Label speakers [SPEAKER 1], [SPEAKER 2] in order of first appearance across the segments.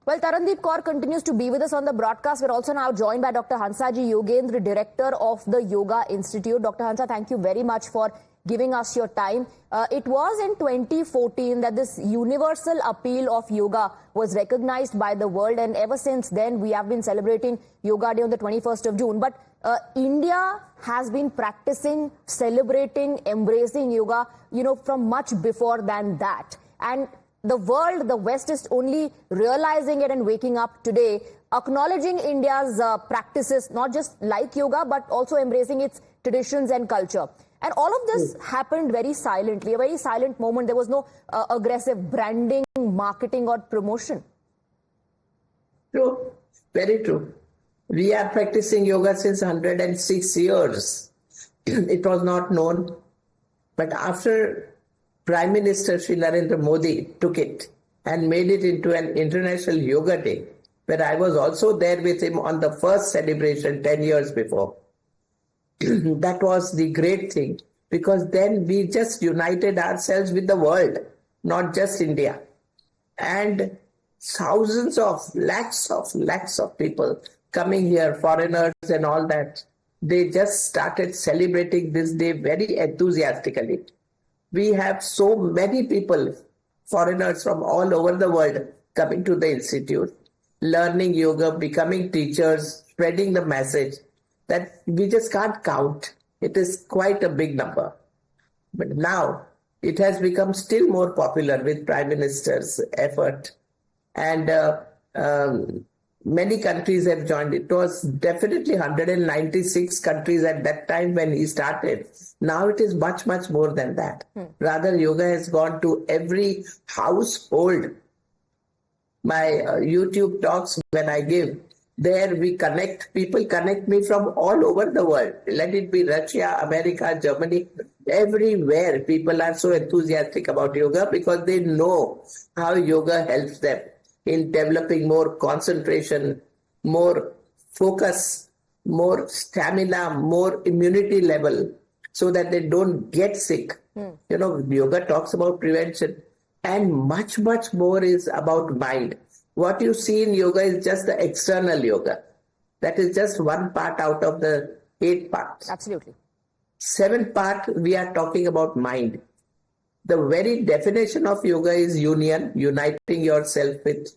[SPEAKER 1] Well, Tarandeep Kaur continues to be with us on the broadcast. We're also now joined by Dr. Hansaji Yogendra, Director of the Yoga Institute. Dr. Hansa, thank you very much for giving us your time. It was in 2014 that this universal appeal of yoga was recognized by the world, and ever since then we have been celebrating Yoga Day on the 21st of June. But India has been practicing, celebrating, embracing yoga, from much before than that. And the world, the West is only realizing it and waking up today, acknowledging India's practices, not just like yoga, but also embracing its traditions and culture. And all of this happened very silently, a very silent moment. There was no aggressive branding, marketing or promotion.
[SPEAKER 2] True, very true. We are practicing yoga since 106 years. It was not known. But after Prime Minister Sri Narendra Modi took it and made it into an International Yoga Day, where I was also there with him on the first celebration 10 years before. That was the great thing, because then we just united ourselves with the world, not just India. And thousands of lakhs of people coming here, foreigners and all that, they just started celebrating this day very enthusiastically. We have so many people, foreigners from all over the world, coming to the institute, learning yoga, becoming teachers, spreading the message, that we just can't count. It is quite a big number. But now it has become still more popular with Prime Minister's effort. And many countries have joined. It was definitely 196 countries at that time when he started. Now it is much, much more than that. Rather, yoga has gone to every household. My YouTube talks, when I give, there we connect, people connect me from all over the world. Let it be Russia, America, Germany, everywhere. People are so enthusiastic about yoga because they know how yoga helps them in developing more concentration, more focus, more stamina, more immunity level, so that they don't get sick. Yoga talks about prevention, and much, much more is about mind. What you see in yoga is just the external yoga. That is just one part out of the 8 parts.
[SPEAKER 1] Absolutely.
[SPEAKER 2] 7th part, we are talking about mind. The very definition of yoga is union, uniting yourself with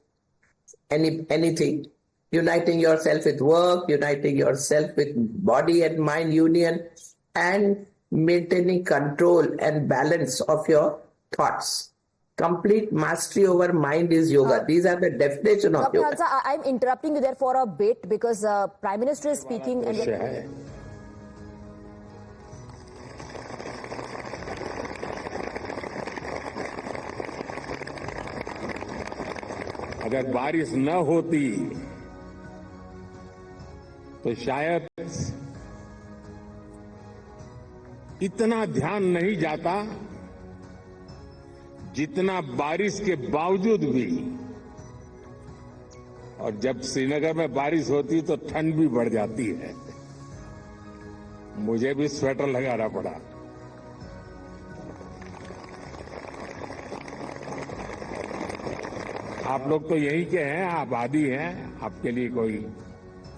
[SPEAKER 2] anything. Uniting yourself with work, uniting yourself with body and mind union, and maintaining control and balance of your thoughts. Complete mastery over mind is yoga. These are the definition of
[SPEAKER 1] Dr.
[SPEAKER 2] yoga.
[SPEAKER 1] Hansa, I'm interrupting you there for a bit because Prime Minister is speaking.
[SPEAKER 3] अगर बारिश न होती तो शायद इतना ध्यान नहीं जाता जितना बारिश के बावजूद भी। और जब श्रीनगर में बारिश होती तो ठंड भी बढ़ जाती है। मुझे भी स्वेटर लगाना पड़ा। आप लोग तो यहीं के हैं, आबादी हैं, आपके लिए कोई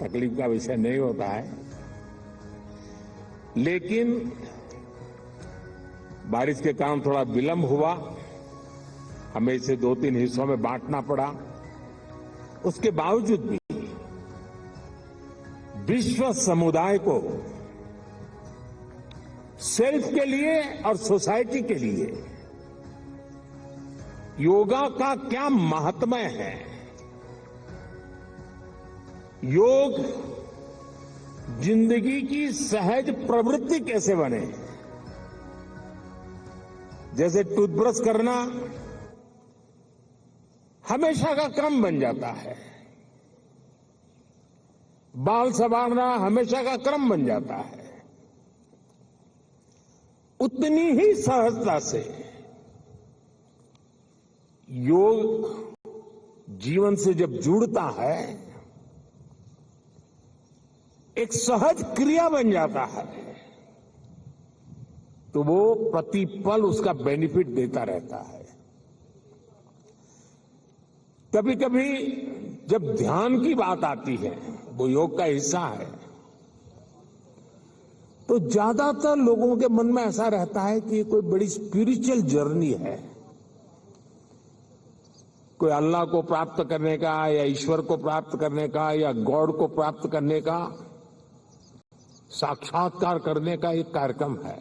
[SPEAKER 3] तकलीफ का विषय नहीं होता है। लेकिन बारिश के कारण थोड़ा विलंब हुआ, हमें इसे 2-3 हिस्सों में बांटना पड़ा। उसके बावजूद भी विश्व समुदाय को सेल्फ के लिए और सोसाइटी के लिए योगा का क्या महात्म्य है, योग जिंदगी की सहज प्रवृत्ति कैसे बने। जैसे टूथब्रश करना हमेशा का क्रम बन जाता है, बाल संवारना हमेशा का क्रम बन जाता है, उतनी ही सहजता से योग जीवन से जब जुड़ता है एक सहज क्रिया बन जाता है, तो वो प्रतिपल उसका बेनिफिट देता रहता है। कभी कभी जब ध्यान की बात आती है, वो योग का हिस्सा है, तो ज्यादातर लोगों के मन में ऐसा रहता है कि ये कोई बड़ी स्पिरिचुअल जर्नी है, कोई अल्लाह को प्राप्त करने का या ईश्वर को प्राप्त करने का या गॉड को प्राप्त करने का, साक्षात्कार करने का एक कार्यक्रम है।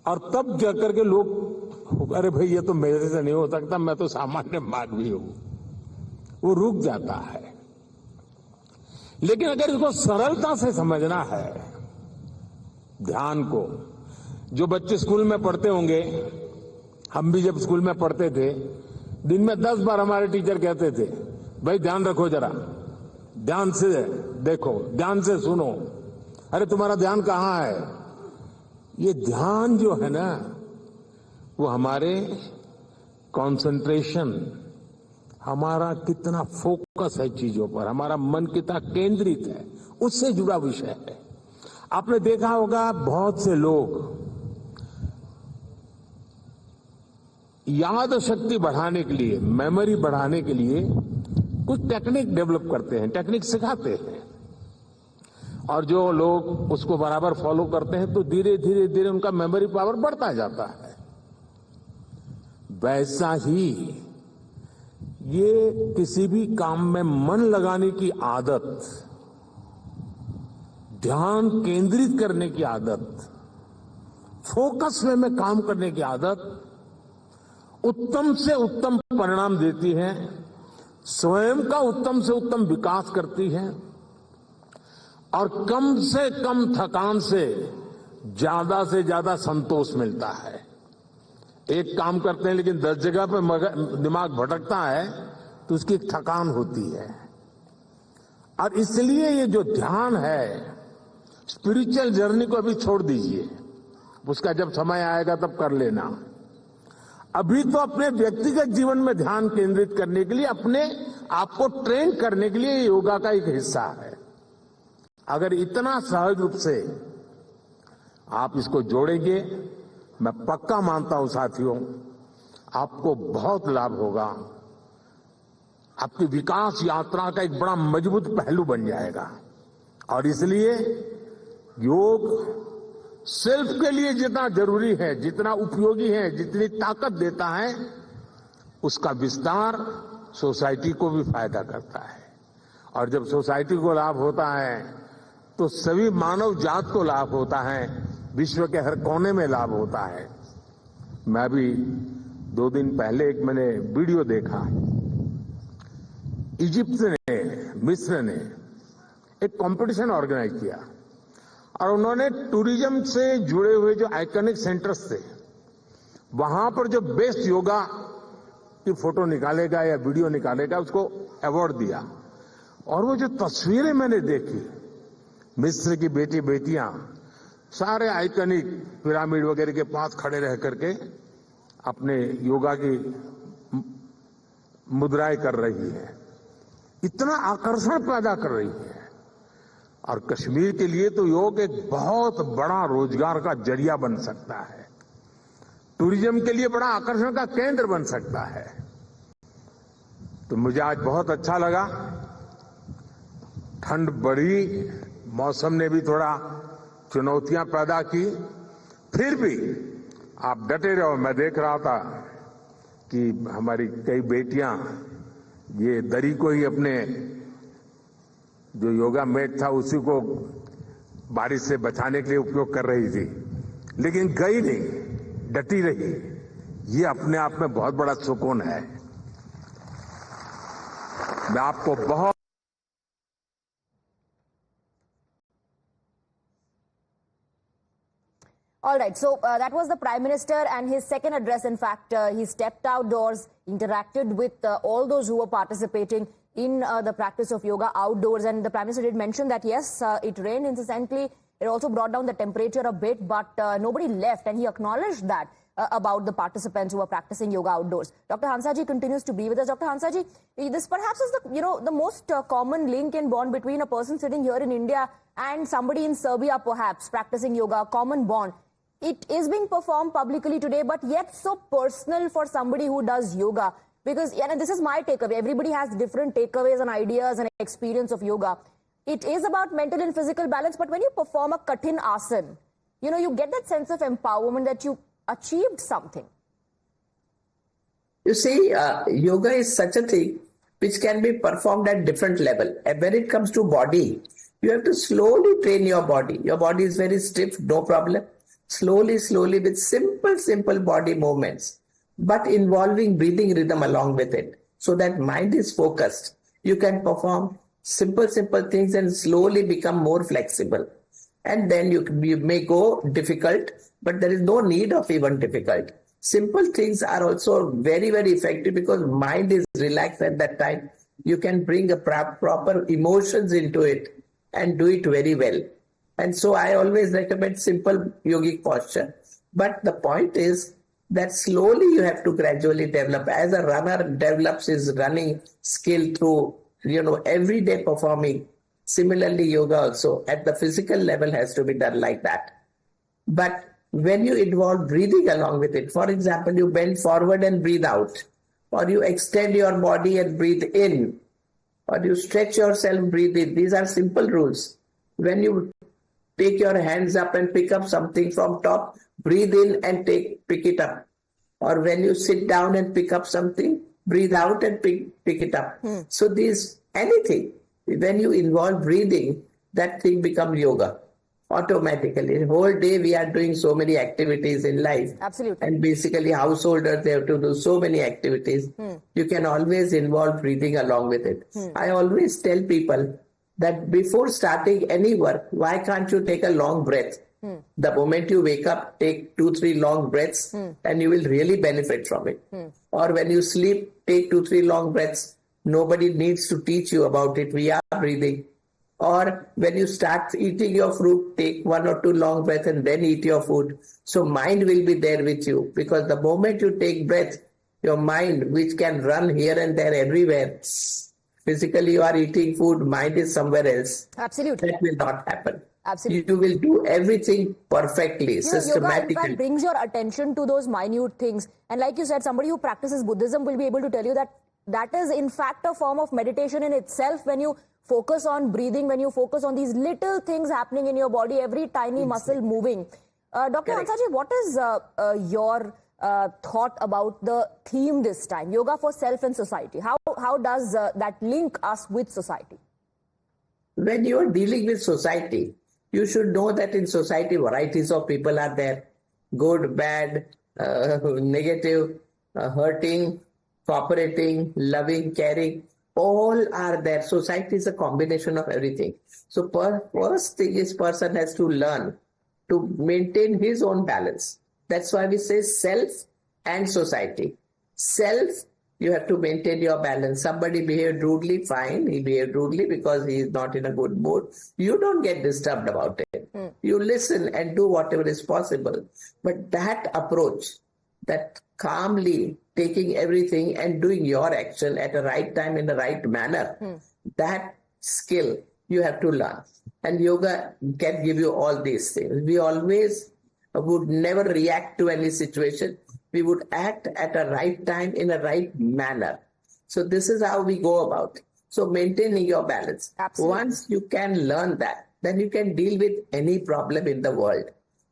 [SPEAKER 3] और तब जाकर के लोग, अरे भाई ये तो मेरे से नहीं हो सकता, मैं तो सामान्य मानवी हूं, वो रुक जाता है। लेकिन अगर इसको सरलता से समझना है, ध्यान को, जो बच्चे स्कूल में पढ़ते होंगे, हम भी जब स्कूल में पढ़ते थे, दिन में 10 बार हमारे टीचर कहते थे, भाई ध्यान रखो जरा, ध्यान से देखो, ध्यान से सुनो, अरे तुम्हारा ध्यान कहाँ है। ये ध्यान जो है ना, वो हमारे कंसंट्रेशन, हमारा कितना फोकस है चीजों पर, हमारा मन कितना केंद्रित है, उससे जुड़ा विषय है। आपने देखा होगा बहुत से लोग याद शक्ति बढ़ाने के लिए, मेमोरी बढ़ाने के लिए कुछ टेक्निक डेवलप करते हैं, टेक्निक सिखाते हैं, और जो लोग उसको बराबर फॉलो करते हैं तो धीरे धीरे धीरे उनका मेमोरी पावर बढ़ता जाता है। वैसा ही ये किसी भी काम में मन लगाने की आदत, ध्यान केंद्रित करने की आदत, फोकस में काम करने की आदत उत्तम से उत्तम परिणाम देती है, स्वयं का उत्तम से उत्तम विकास करती है, और कम से कम थकान से ज्यादा संतोष मिलता है। एक काम करते हैं लेकिन 10 जगह पे दिमाग भटकता है तो उसकी थकान होती है। और इसलिए ये जो ध्यान है, स्पिरिचुअल जर्नी को अभी छोड़ दीजिए, उसका जब समय आएगा तब कर लेना। अभी तो अपने व्यक्तिगत जीवन में ध्यान केंद्रित करने के लिए, अपने आप को ट्रेन करने के लिए योगा का एक हिस्सा है। अगर इतना सहज रूप से आप इसको जोड़ेंगे, मैं पक्का मानता हूं साथियों, आपको बहुत लाभ होगा, आपकी विकास यात्रा का एक बड़ा मजबूत पहलू बन जाएगा। और इसलिए योग सेल्फ के लिए जितना जरूरी है, जितना उपयोगी है, जितनी ताकत देता है, उसका विस्तार सोसाइटी को भी फायदा करता है। और जब सोसाइटी को लाभ होता है तो सभी मानव जात को लाभ होता है, विश्व के हर कोने में लाभ होता है। मैं भी 2 दिन पहले एक मैंने वीडियो देखा, इजिप्ट ने, मिस्र ने एक कंपटीशन ऑर्गेनाइज किया और उन्होंने टूरिज्म से जुड़े हुए जो आइकॉनिक सेंटर्स थे, वहां पर जो बेस्ट योगा की फोटो निकालेगा या वीडियो निकालेगा, उसको अवार्ड दिया। और वो जो तस्वीरें मैंने देखी, मिस्र की बेटियां सारे आइकॉनिक पिरामिड वगैरह के पास खड़े रह करके अपने योगा की मुद्राएं कर रही है, इतना आकर्षण पैदा कर रही है। और कश्मीर के लिए तो योग एक बहुत बड़ा रोजगार का जरिया बन सकता है, टूरिज्म के लिए बड़ा आकर्षण का केंद्र बन सकता है। तो मुझे आज बहुत अच्छा लगा, ठंड बढ़ी, मौसम ने भी थोड़ा चुनौतियां पैदा की, फिर भी आप डटे रहो। मैं देख रहा था कि हमारी कई बेटियां ये दरी को ही अपने जो योगा मैट था उसी को बारिश से बचाने के लिए उपयोग कर रही थी, लेकिन गई नहीं, डटी रही। ये अपने आप में बहुत बड़ा सुकून है। मैं आपको बहुत
[SPEAKER 1] All right, so that was the Prime Minister and his second address. In fact, he stepped outdoors, interacted with all those who were participating in the practice of yoga outdoors. And the Prime Minister did mention that, yes, it rained incessantly. It also brought down the temperature a bit, but nobody left. And he acknowledged that about the participants who were practicing yoga outdoors. Dr. Hansaji continues to be with us. Dr. Hansaji, this perhaps is the most common link and bond between a person sitting here in India and somebody in Serbia, perhaps practicing yoga, a common bond. It is being performed publicly today, but yet so personal for somebody who does yoga. Because this is my takeaway. Everybody has different takeaways and ideas and experience of yoga. It is about mental and physical balance, but when you perform a Kathin Asan, you get that sense of empowerment that you achieved something.
[SPEAKER 2] You see, yoga is such a thing which can be performed at different level. And when it comes to body, you have to slowly train your body. Your body is very stiff, no problem. Slowly with simple body movements, but involving breathing rhythm along with it, so that mind is focused. You can perform simple things and slowly become more flexible. And then you may go difficult, but there is no need of even difficult. Simple things are also very effective because mind is relaxed at that time. You can bring a proper emotions into it and do it very well. And so I always recommend simple yogic posture. But the point is that slowly you have to gradually develop. As a runner develops his running skill through, everyday performing. Similarly, yoga also at the physical level has to be done like that. But when you involve breathing along with it, for example, you bend forward and breathe out, or you extend your body and breathe in, or you stretch yourself, breathe in. These are simple rules. When you take your hands up and pick up something from top, breathe in and pick it up. Or when you sit down and pick up something, breathe out and pick it up. So anything, when you involve breathing, that thing becomes yoga automatically. The whole day we are doing so many activities in life.
[SPEAKER 1] Absolutely.
[SPEAKER 2] And basically householders, they have to do so many activities. You can always involve breathing along with it. I always tell people that before starting any work, why can't you take a long breath? The moment you wake up, take 2-3 long breaths and you will really benefit from it. Or when you sleep, take 2-3 long breaths. Nobody needs to teach you about it. We are breathing. Or when you start eating your fruit, take 1 or 2 long breaths and then eat your food. So mind will be there with you, because the moment you take breath, your mind, which can run here and there everywhere, physically you are eating food, mind is somewhere else.
[SPEAKER 1] Absolutely.
[SPEAKER 2] That will not happen.
[SPEAKER 1] Absolutely.
[SPEAKER 2] You will do everything perfectly, systematically.
[SPEAKER 1] Yoga, in fact, brings your attention to those minute things. And like you said, somebody who practices Buddhism will be able to tell you that is in fact a form of meditation in itself. When you focus on breathing, when you focus on these little things happening in your body, every tiny muscle moving. Dr. Hansaji, what is your thought about the theme this time? Yoga for self and society. How does that link us with society?
[SPEAKER 2] When you are dealing with society, you should know that in society varieties of people are there. Good, bad, negative, hurting, cooperating, loving, caring. All are there. Society is a combination of everything. So first thing is, person has to learn to maintain his own balance. That's why we say self and society. Self, you have to maintain your balance. Somebody behaved rudely, fine. He behaved rudely because he is not in a good mood. You don't get disturbed about it. You listen and do whatever is possible. But that approach, that calmly taking everything and doing your action at the right time in the right manner, that skill you have to learn. And yoga can give you all these things. We always would never react to any situation. We would act at a right time in a right manner. So this is how we go about it. So maintaining your balance.
[SPEAKER 1] Absolutely.
[SPEAKER 2] Once you can learn that, then you can deal with any problem in the world.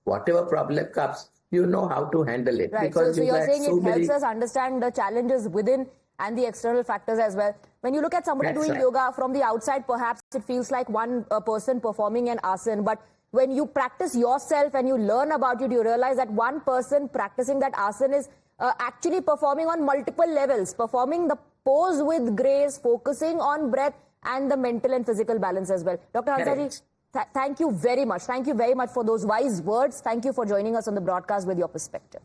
[SPEAKER 2] Whatever problem comes, you know how to handle it.
[SPEAKER 1] Right.
[SPEAKER 2] Because
[SPEAKER 1] so you're saying
[SPEAKER 2] so
[SPEAKER 1] it helps us understand the challenges within and the external factors as well. When you look at somebody doing yoga from the outside, perhaps it feels like one person performing an asana. But when you practice yourself and you learn about it, you realize that one person practicing that asana is actually performing on multiple levels, performing the pose with grace, focusing on breath and the mental and physical balance as well. Dr. Hansaji, thank you very much. Thank you very much for those wise words. Thank you for joining us on the broadcast with your perspective.